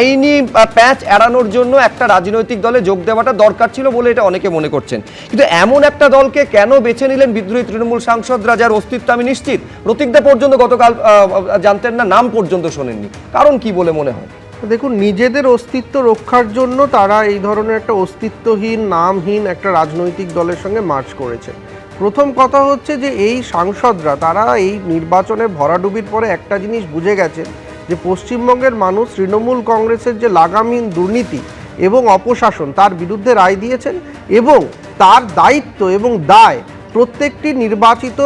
আইনি প্যাচ এড়ানোর জন্য একটা রাজনৈতিক দলে যোগ দেওয়াটা দরকার ছিল বলে এটা অনেকে মনে করছেন, কিন্তু এমন একটা দলকে কেন বেছে নিলেন বিদ্রোহী তৃণমূল সাংসদরা, যার অস্তিত্ব আমি নিশ্চিত প্রতীকদা পর্যন্ত গতকাল জানতেন না, নাম পর্যন্ত শোনেননি, কারণ কি বলে মনে হয়? দেখুন, নিজেদের অস্তিত্ব রক্ষার জন্য তারা এই ধরনের একটা অস্তিত্বহীন, নামহীন একটা রাজনৈতিক দলের সঙ্গে মার্চ করেছে। প্রথম কথা হচ্ছে যে এই সাংসদরা তারা এই নির্বাচনের ভরাডুবির পরে একটা জিনিস বুঝে গেছে যে পশ্চিমবঙ্গের মানুষ তৃণমূল কংগ্রেসের যে লাগামহীন দুর্নীতি এবং অপশাসন তার বিরুদ্ধে রায় দিয়েছেন, এবং তার দায়িত্ব এবং দায় প্রত্যেকটি নির্বাচিত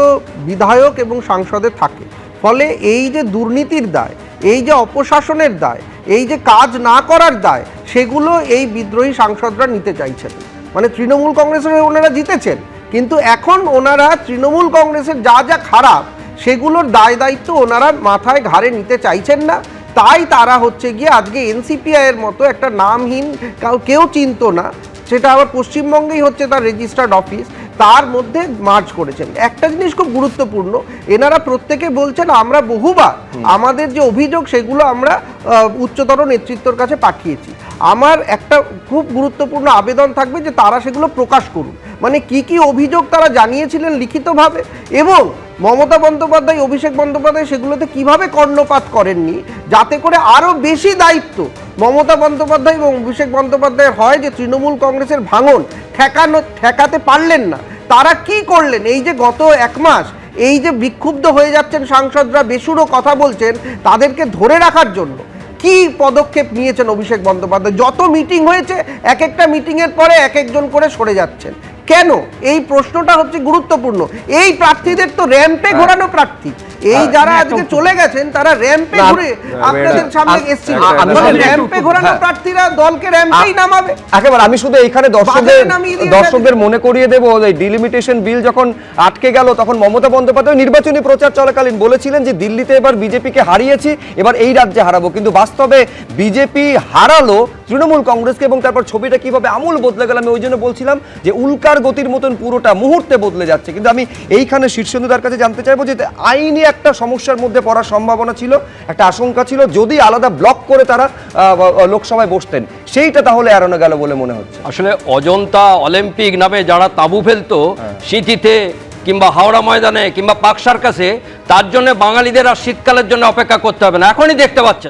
বিধায়ক এবং সাংসদের থাকে। ফলে এই যে দুর্নীতির দায়, এই যে অপশাসনের দায়, এই যে কাজ না করার দায়, সেগুলো এই বিদ্রোহী সাংসদরা নিতে চাইছেন। মানে তৃণমূল কংগ্রেসের ওনারা জিতেছেন, কিন্তু এখন ওনারা তৃণমূল কংগ্রেসের যা যা খারাপ সেগুলোর দায় দায়িত্ব ওনারা মাথায় ঘাড়ে নিতে চাইছেন না। তাই তারা হচ্ছে গিয়ে আজকে এনসিপিআইয়ের মতো একটা নামহীন, কেউ চিনত না, সেটা আবার পশ্চিমবঙ্গেই হচ্ছে তার রেজিস্টার্ড অফিস, তার মধ্যে মার্চ করেছেন। একটা জিনিস খুব গুরুত্বপূর্ণ, এনারা প্রত্যেকে বলছেন আমরা বহুবার আমাদের যে অভিযোগ সেগুলো আমরা উচ্চতর নেতৃত্বের কাছে পাঠিয়েছি। আমার একটা খুব গুরুত্বপূর্ণ আবেদন থাকবে যে তারা সেগুলো প্রকাশ করুন, মানে কি কি অভিযোগ তারা জানিয়েছিলেন লিখিতভাবে, এবং মমতা বন্দ্যোপাধ্যায়, অভিষেক বন্দ্যোপাধ্যায় সেগুলোতে কিভাবে কর্ণপাত করেননি, যাতে করে আরও বেশি দায়িত্ব মমতা বন্দ্যোপাধ্যায় এবং অভিষেক বন্দ্যোপাধ্যায়ের হয় যে তৃণমূল কংগ্রেসের ভাঙন ঠেকাতে পারলেন না। তারা কি করলেন এই যে গত এক মাস, এই যে বিক্ষুব্ধ হয়ে যাচ্ছেন সাংসদরা, বেসুরো কথা বলছেন, তাদেরকে ধরে রাখার জন্য কি পদক্ষেপ নিয়েছেন অভিষেক বন্দ্যোপাধ্যায়? যত মিটিং হয়েছে এক একটা মিটিংয়ের পরে এক একজন করে সরে যাচ্ছেন কেন? এই প্রশ্নটা হচ্ছে গুরুত্বপূর্ণ। এই প্রার্থীদের তো র্যাম্পে ঘোরানো প্রার্থী, এই যারা আজকে চলে গেছেন তারা র্যাম্পে ঘুরে আপনাদের সামনে এসেছিল। র্যাম্পে ঘোরানো প্রার্থীরা দলকে র্যাম্পেই নামাবে। একেবারে আমি শুধু এইখানে দর্শকদের মনে করিয়ে দেবো, এই ডিলিমিটেশন বিল যখন আটকে গেল তখন মমতা বন্দ্যোপাধ্যায় নির্বাচনী প্রচার চলাকালীন বলেছিলেন যে দিল্লিতে এবার বিজেপিকে হারিয়েছি, এবার এই রাজ্যে হারাবো, কিন্তু বাস্তবে বিজেপি হারালো তৃণমূল কংগ্রেসকে, এবং তারপর ছবিটা কিভাবে আমূল বদলে গেল। আমি ওই জন্য বলছিলাম যে উল্কার গতির মতন পুরোটা মুহূর্তে বদলে যাচ্ছে। কিন্তু আমি এইখানে শীর্ষেন্দুদার কাছে জানতে চাইবো যে আইনি একটা সমস্যার মধ্যে পড়ার সম্ভাবনা ছিল, একটা আশঙ্কা ছিল, যদি আলাদা ব্লক করে তারা লোকসভায় বসতেন, সেইটা তাহলে এড়ানো গেল বলে মনে হচ্ছে। আসলে অজন্তা অলিম্পিক নামে যারা তাঁবু ফেলতো সিটিতে কিংবা হাওড়া ময়দানে কিংবা পাক সার্কাসে, তার জন্য বাঙালিদের আর শীতকালের জন্য অপেক্ষা করতে হবে না, এখনই দেখতে পাচ্ছেন।